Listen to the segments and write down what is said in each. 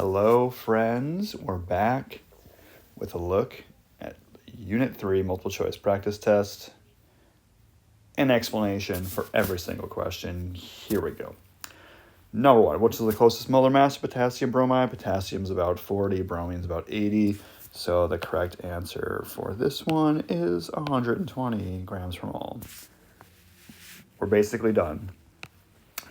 Hello, friends. We're back with a look at Unit 3 multiple choice practice test. An explanation for every single question. Here we go. Number 1, which is the closest molar mass of potassium bromide? Potassium's about 40, bromine's about 80. So the correct answer for this one is 120 grams per mole. We're basically done.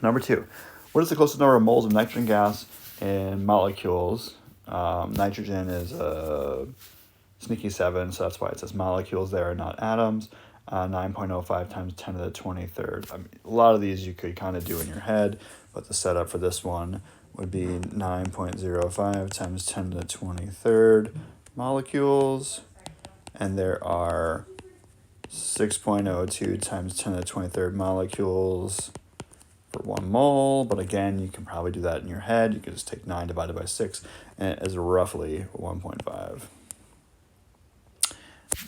Number 2, what is the closest number of moles of nitrogen gas in molecules? Nitrogen is a sneaky 7, so that's why it says molecules there, not atoms. 9.05 times 10 to the 23rd. I mean, a lot of these you could kind of do in your head, but the setup for this one would be 9.05 times 10 to the 23rd molecules, and there are 6.02 times 10 to the 23rd molecules for 1 mole, but again, you can probably do that in your head. You can just take 9 divided by 6, and it is roughly 1.5.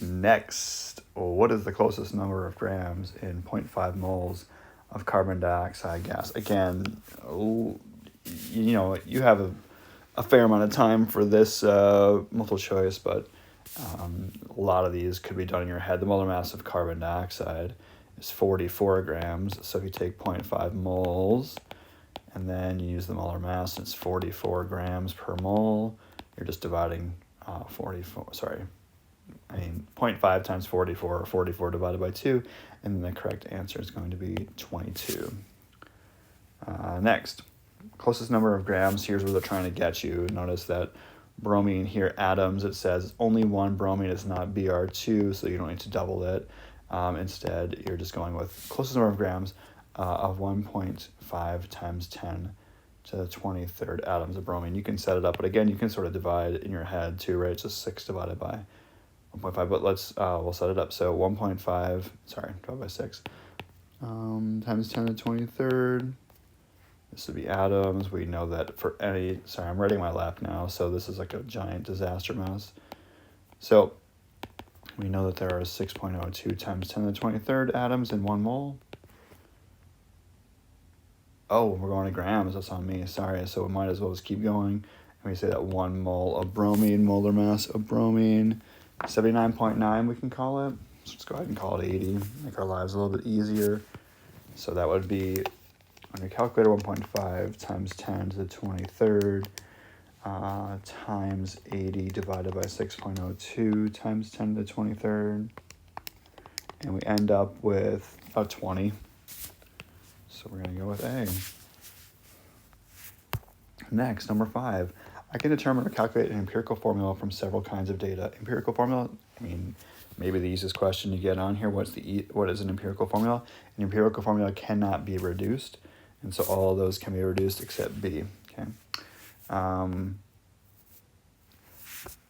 Next, what is the closest number of grams in 0.5 moles of carbon dioxide gas? Again, you have a fair amount of time for this multiple choice, but a lot of these could be done in your head. The molar mass of carbon dioxide is 44 grams. So if you take 0.5 moles and then you use the molar mass, it's 44 grams per mole. You're just dividing 0.5 times 44, or 44 divided by 2, and then the correct answer is going to be 22. Next, closest number of grams. Here's where they're trying to get you. Notice that bromine here, atoms, it says only one bromine is not Br2, so you don't need to double it. Instead, you're just going with closest number of grams of 1.5 times 10 to the 23rd atoms of bromine. You can set it up, but again, you can sort of divide in your head too, right? It's just 6 divided by 1.5, but we'll set it up. So divided by 6 times 10 to the 23rd. This would be atoms. We know that for I'm writing my lap now, so this is like a giant disaster mess. So we know that there are 6.02 times 10 to the 23rd atoms in 1 mole. Oh, we're going to grams. That's on me. Sorry. So we might as well just keep going. And we say that 1 mole of bromine, molar mass of bromine, 79.9 we can call it. So let's go ahead and call it 80. Make our lives a little bit easier. So that would be, on your calculator, 1.5 times 10 to the 23rd times 80 divided by 6.02 times 10 to the 23rd. And we end up with about 20. So we're going to go with A. Next, number 5. I can determine or calculate an empirical formula from several kinds of data. Empirical formula, maybe the easiest question you get on here. What is an empirical formula? An empirical formula cannot be reduced, and so all of those can be reduced except B. Okay. I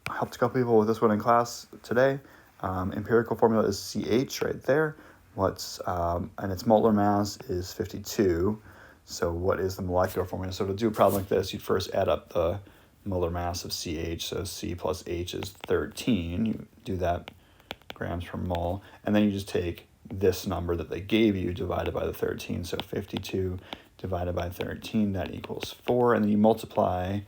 helped a couple people with this one in class today. Empirical formula is CH right there. And its molar mass is 52. So what is the molecular formula? So to do a problem like this, you'd first add up the molar mass of CH. So C plus H is 13. You do that grams per mole. And then you just take this number that they gave you divided by the 13. So 52 divided by 13, that equals 4. And then you multiply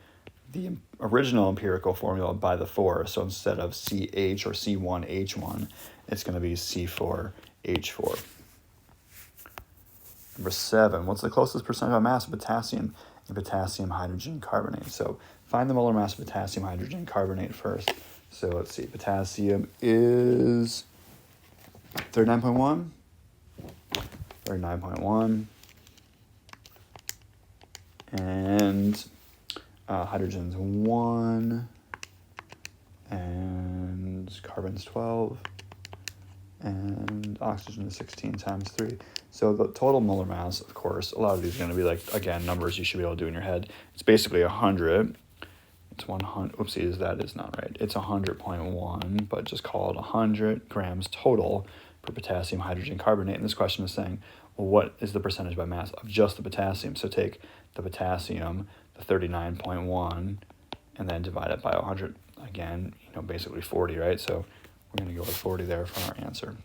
the original empirical formula by the 4. So instead of CH or C1H1, it's going to be C4H4. Number 7, what's the closest percentage of mass of potassium in potassium hydrogen carbonate? So find the molar mass of potassium hydrogen carbonate first. So let's see, potassium is 39.1. 39.1. And hydrogen's 1. And carbon's 12. And oxygen is 16 times 3. So the total molar mass, of course, a lot of these are going to be like, again, numbers you should be able to do in your head. It's basically 100. It's 100. Oopsies, that is not right. It's 100.1, but just call it 100 grams total for potassium hydrogen carbonate. And this question is saying, well, what is the percentage by mass of just the potassium? So take the potassium, the 39.1, and then divide it by 100. Again, basically 40, right? So we're going to go with 40 there for our answer.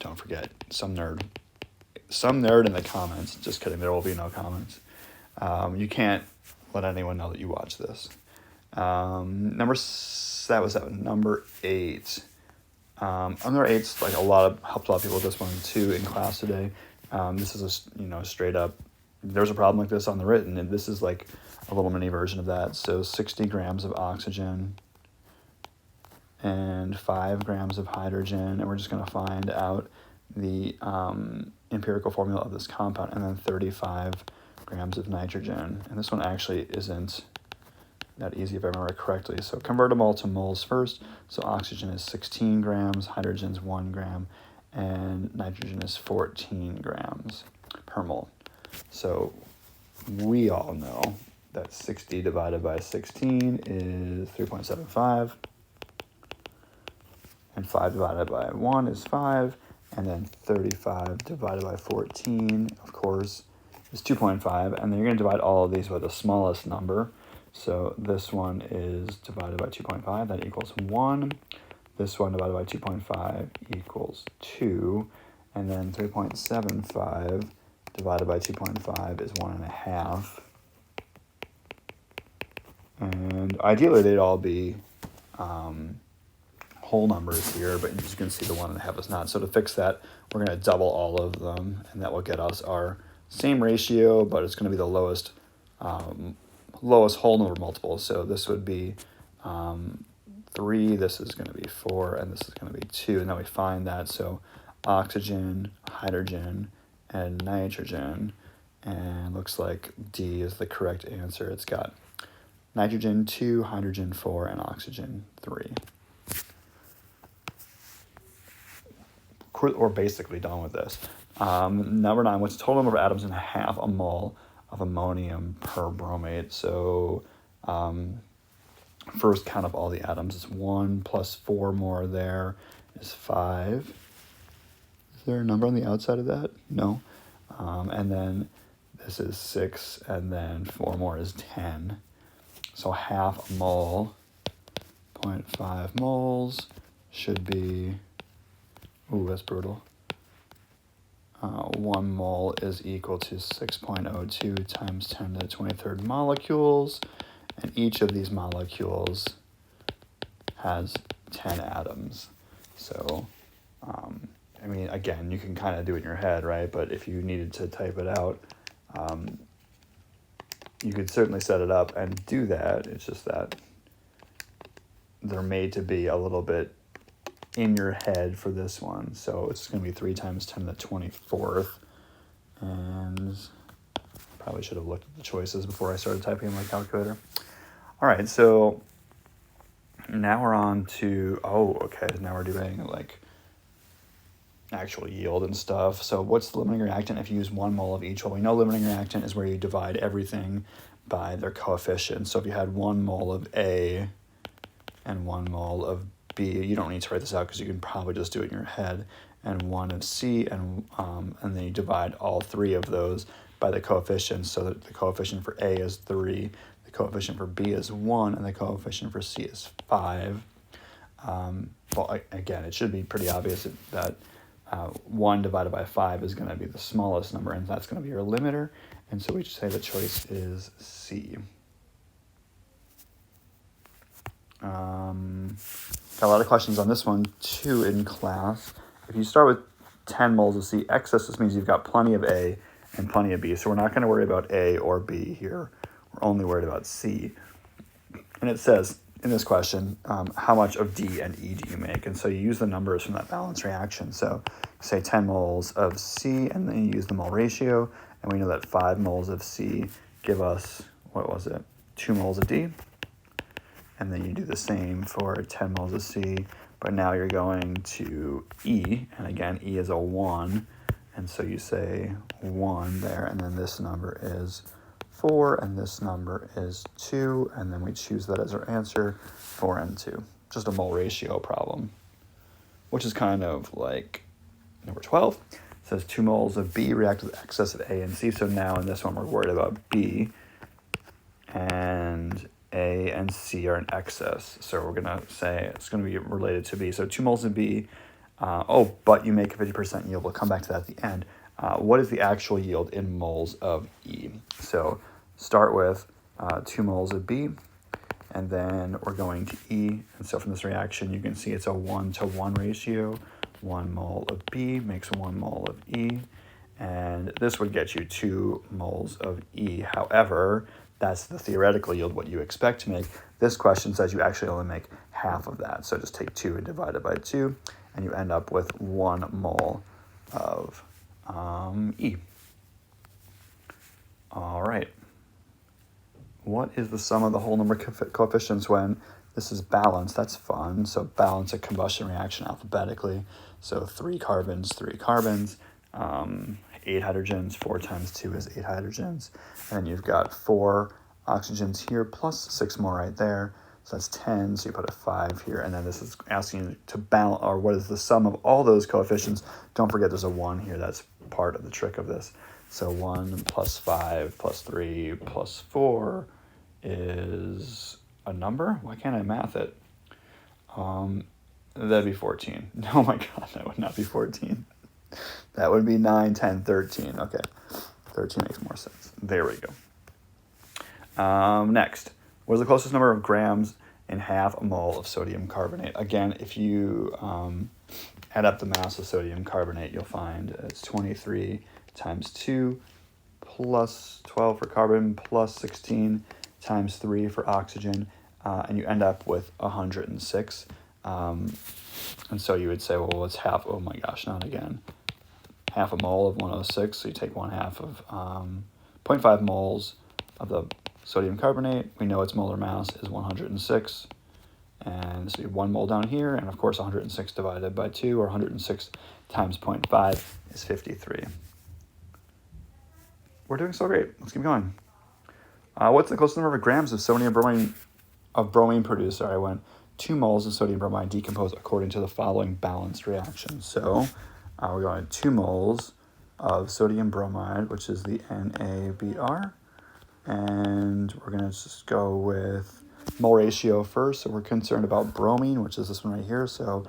Don't forget, some nerd in the comments. Just kidding, there will be no comments. You can't let anyone know that you watch this. That was 7. Number 8. Number 8's like helped a lot of people with this one too in class today. This is straight up. There's a problem like this on the written, and this is like a little mini version of that. So 60 grams of oxygen and 5 grams of hydrogen, and we're just going to find out the empirical formula of this compound, and then 35 grams of nitrogen. And this one actually isn't that easy if I remember correctly. So convert them all to moles first. So oxygen is 16 grams, hydrogen's 1 gram, and nitrogen is 14 grams per mole. So we all know that 60 divided by 16 is 3.75, and 5 divided by 1 is 5, and then 35 divided by 14, of course, is 2.5, and then you're going to divide all of these by the smallest number. So this one is divided by 2.5, that equals 1. This one divided by 2.5 equals 2, and then 3.75 divided by 2.5 is 1.5. And ideally they'd all be whole numbers here, but as you can see the 1.5 is not. So to fix that, we're going to double all of them, and that will get us our same ratio, but it's going to be the lowest whole number multiple. So this would be 3, this is going to be 4, and this is going to be 2, and then we find that. So oxygen, hydrogen, and nitrogen, and looks like D is the correct answer. It's got nitrogen 2, hydrogen 4, and oxygen 3. We're basically done with this. Number 9, what's the total number of atoms in half a mole of ammonium per bromate? So first count up all the atoms. It's 1 plus 4 more there is 5. Is there a number on the outside of that? No. And then this is 6, and then 4 more is 10. So half a mole, 0.5 moles, should be, ooh, that's brutal. 1 mole is equal to 6.02 times 10 to the 23rd molecules, and each of these molecules has 10 atoms. So, I mean, again, you can kind of do it in your head, right? But if you needed to type it out, you could certainly set it up and do that. It's just that they're made to be a little bit in your head for this one. So it's going to be 3 times 10 to the 24th. And probably should have looked at the choices before I started typing in my calculator. All right, so now we're on to, now we're doing like actual yield and stuff. So what's the limiting reactant if you use 1 mole of each? Well, we know limiting reactant is where you divide everything by their coefficient. So if you had 1 mole of A and 1 mole of B, you don't need to write this out because you can probably just do it in your head, and 1 of C, and then you divide all 3 of those by the coefficients. So that the coefficient for A is 3, the coefficient for B is 1, and the coefficient for C is 5. Well, again, it should be pretty obvious that 1 divided by 5 is going to be the smallest number, and that's going to be your limiter. And so we just say the choice is C. Got a lot of questions on this one too in class. If you start with 10 moles of C, excess, this means you've got plenty of A and plenty of B. So we're not going to worry about A or B here. We're only worried about C. And it says in this question, how much of D and E do you make? And so you use the numbers from that balance reaction. So say 10 moles of C, and then you use the mole ratio. And we know that 5 moles of C give us, 2 moles of D. And then you do the same for 10 moles of C, but now you're going to E, and again, E is a 1, and so you say 1 there, and then this number is 4, and this number is 2, and then we choose that as our answer, 4 and 2. Just a mole ratio problem, which is kind of like number 12. It says 2 moles of B react with excess of A and C, so now in this one we're worried about B, and A and C are in excess, so we're going to say it's going to be related to B. So 2 moles of B, but you make a 50% yield. We'll come back to that at the end. What is the actual yield in moles of E? So start with 2 moles of B, and then we're going to E. And so from this reaction, you can see it's a 1-to-1 ratio. 1 mole of B makes 1 mole of E, and this would get you 2 moles of E. However, that's the theoretical yield, what you expect to make. This question says you actually only make half of that. So just take 2 and divide it by 2, and you end up with 1 mole of E. All right. What is the sum of the whole number coefficients when this is balanced? That's fun. So balance a combustion reaction alphabetically. So 3 carbons, 3 carbons, 8 hydrogens, 4 times 2 is 8 hydrogens. And then you've got 4 oxygens here plus 6 more right there. So that's 10, so you put a 5 here. And then this is asking you to balance, or what is the sum of all those coefficients? Don't forget there's a 1 here. That's part of the trick of this. So 1 plus 5 plus 3 plus 4 is a number? Why can't I math it? That'd be 14. Oh my God, that would not be 14. That would be 9, 10, 13. Okay, 13 makes more sense. There we go. Next, what is the closest number of grams in half a mole of sodium carbonate? Again, if you add up the mass of sodium carbonate, you'll find it's 23 times 2 plus 12 for carbon plus 16 times 3 for oxygen, and you end up with 106. And so you would say, well, what's half? Oh my gosh, not again. Half a mole of 106, so you take 1/2 of 0.5 moles of the sodium carbonate. We know its molar mass is 106, and this would be 1 mole down here, and of course 106 divided by 2, or 106 times 0.5 is 53. We're doing so great. Let's keep going. What's the closest number of grams of sodium bromine produced? Sorry, I went 2 moles of sodium bromide decompose according to the following balanced reaction. So we're going 2 moles of sodium bromide, which is the NaBr. And we're going to just go with mole ratio first. So we're concerned about bromine, which is this one right here. So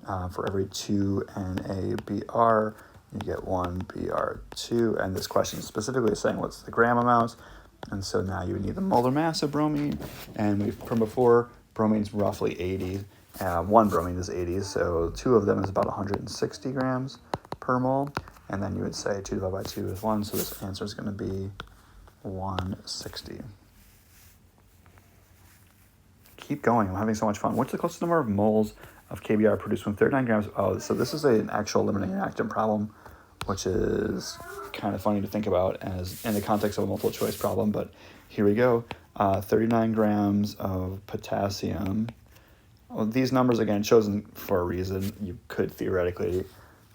for every 2 NaBr, you get 1 Br2. And this question is specifically saying what's the gram amount. And so now you would need the molar mass of bromine. And from before, bromine's roughly 80. 1 bromine is 80, so 2 of them is about 160 grams per mole. And then you would say 2 divided by 2 is 1, so this answer is going to be 160. Keep going. I'm having so much fun. What's the closest number of moles of KBr produced when 39 grams? Oh, so this is an actual eliminating reactant problem, which is kind of funny to think about as in the context of a multiple choice problem, but here we go. 39 grams of potassium. Well, these numbers, again, chosen for a reason. You could theoretically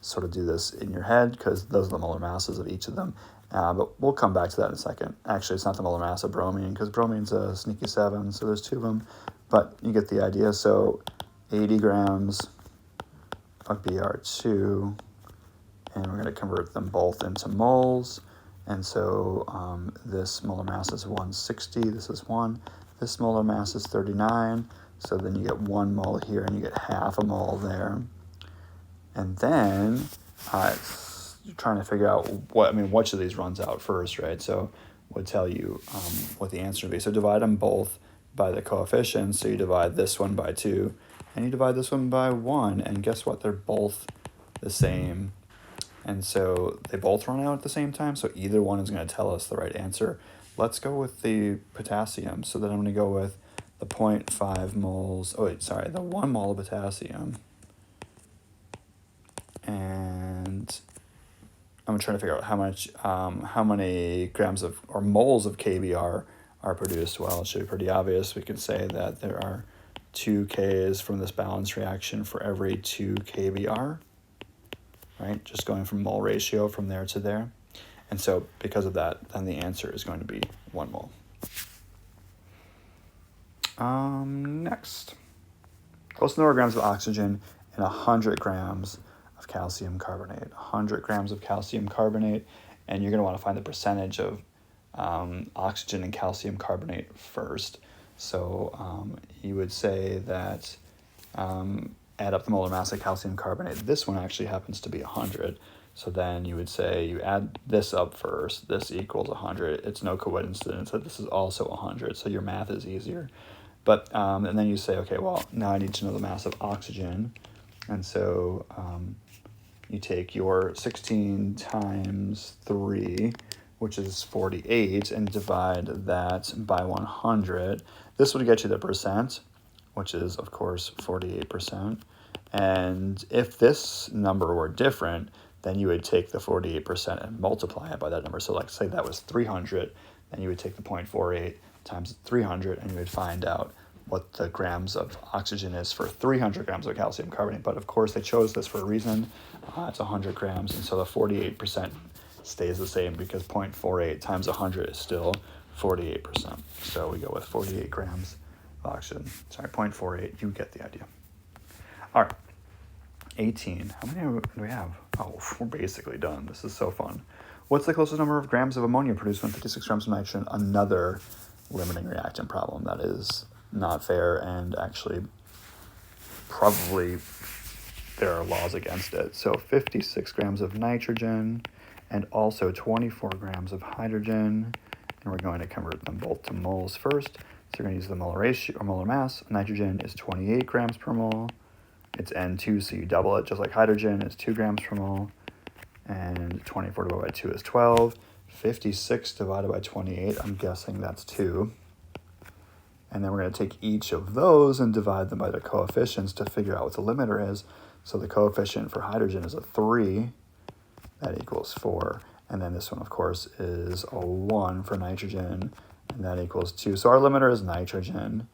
sort of do this in your head because those are the molar masses of each of them. But we'll come back to that in a second. Actually, it's not the molar mass of bromine because bromine's a sneaky 7, so there's 2 of them. But you get the idea. So 80 grams of Br2, and we're going to convert them both into moles. And so this molar mass is 160, this is 1. This molar mass is 39, so then you get 1 mole here and you get half a mole there. And then you're trying to figure out which of these runs out first, right? So would tell you what the answer would be. So divide them both by the coefficients. So you divide this one by 2 and you divide this one by 1, and guess what? They're both the same. And so they both run out at the same time, so either one is going to tell us the right answer. Let's go with the potassium. So then I'm going to go with the 0.5 moles, the 1 mole of potassium. And I'm trying to figure out how many grams of, or moles of KBr are produced. Well, it should be pretty obvious. We can say that there are 2 Ks from this balanced reaction for every 2 KBr. Right, just going from mole ratio from there to there. And so because of that, then the answer is going to be 1 mole. Next, close number of grams of oxygen and 100 grams of calcium carbonate. 100 grams of calcium carbonate, and you're going to want to find the percentage of oxygen and calcium carbonate first. So you would say that add up the molar mass of calcium carbonate. This one actually happens to be 100. So then you would say you add this up first. This equals 100. It's no coincidence that this is also 100. So your math is easier. But and then you say, okay, well, now I need to know the mass of oxygen. And so you take your 16 times 3, which is 48, and divide that by 100. This would get you the percent, which is, of course, 48%. And if this number were different, then you would take the 48% and multiply it by that number. So like say that was 300, then you would take the 0.48 times 300, and you would find out what the grams of oxygen is for 300 grams of calcium carbonate. But of course, they chose this for a reason. It's 100 grams, and so the 48% stays the same because 0.48 times 100 is still 48%. So we go with 48 grams of oxygen. Sorry, 0.48. You get the idea. All right, 18. How many do we have? Oh, we're basically done. This is so fun. What's the closest number of grams of ammonia produced when 56 grams of nitrogen? Another limiting reactant problem. That is not fair, and actually probably there are laws against it. So 56 grams of nitrogen and also 24 grams of hydrogen, and we're going to convert them both to moles first. So we're going to use the molar ratio or molar mass. Nitrogen is 28 grams per mole. It's N2, so you double it, just like hydrogen is 2 grams per mole. And 24 divided by 2 is 12. 56 divided by 28, I'm guessing that's 2. And then we're going to take each of those and divide them by their coefficients to figure out what the limiter is. So the coefficient for hydrogen is a 3. That equals 4. And then this one, of course, is a 1 for nitrogen, and that equals 2. So our limiter is nitrogen.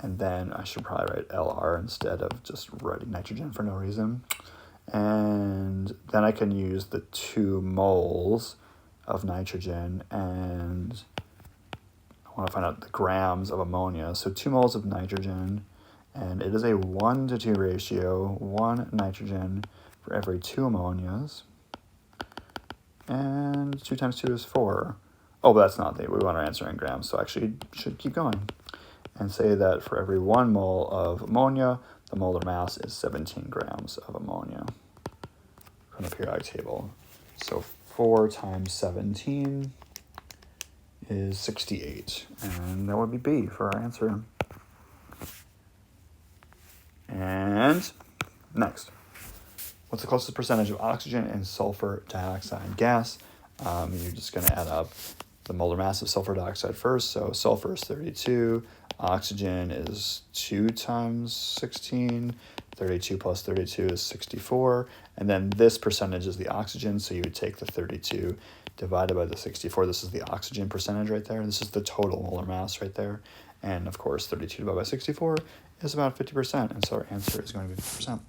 And then I should probably write LR instead of just writing nitrogen for no reason. And then I can use the 2 moles of nitrogen, and I want to find out the grams of ammonia. So 2 moles of nitrogen, and it is a 1-to-2 ratio, 1 nitrogen for every 2 ammonias. And 2 times 2 is 4. Oh, but that's not we want our answer in grams, so actually should keep going. And say that for every 1 mole of ammonia, the molar mass is 17 grams of ammonia from the periodic table. So 4 times 17 is 68, and that would be B for our answer. And next, what's the closest percentage of oxygen and sulfur dioxide gas? You're just going to add up the molar mass of sulfur dioxide first. So sulfur is 32, oxygen is 2 times 16, 32 plus 32 is 64, and then this percentage is the oxygen, so you would take the 32 divided by the 64. This is the oxygen percentage right there. This is the total molar mass right there. And of course, 32 divided by 64 is about 50%, and so our answer is going to be 50%.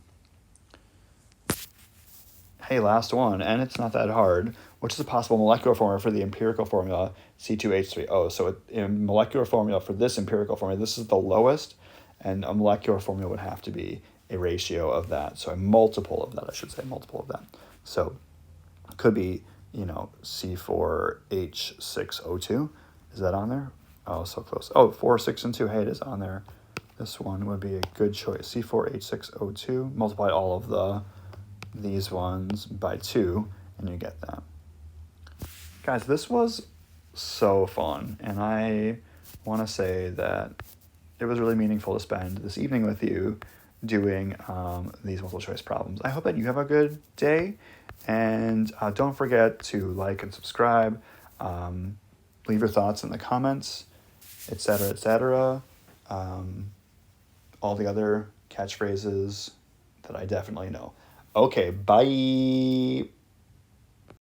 Hey, last one, and it's not that hard. Which is a possible molecular formula for the empirical formula C2H3O? So in molecular formula for this empirical formula, this is the lowest, and a molecular formula would have to be a ratio of that. So a multiple of that, I should say, multiple of that. So it could be, C4H6O2. Is that on there? Oh, so close. Oh, 4, 6, and 2. Hey, it is on there. This one would be a good choice. C4H6O2. Multiply all of these ones by 2, and you get that. Guys, this was so fun, and I want to say that it was really meaningful to spend this evening with you doing these multiple choice problems. I hope that you have a good day, and don't forget to like and subscribe, leave your thoughts in the comments, etc., etc. All the other catchphrases that I definitely know. Okay, bye.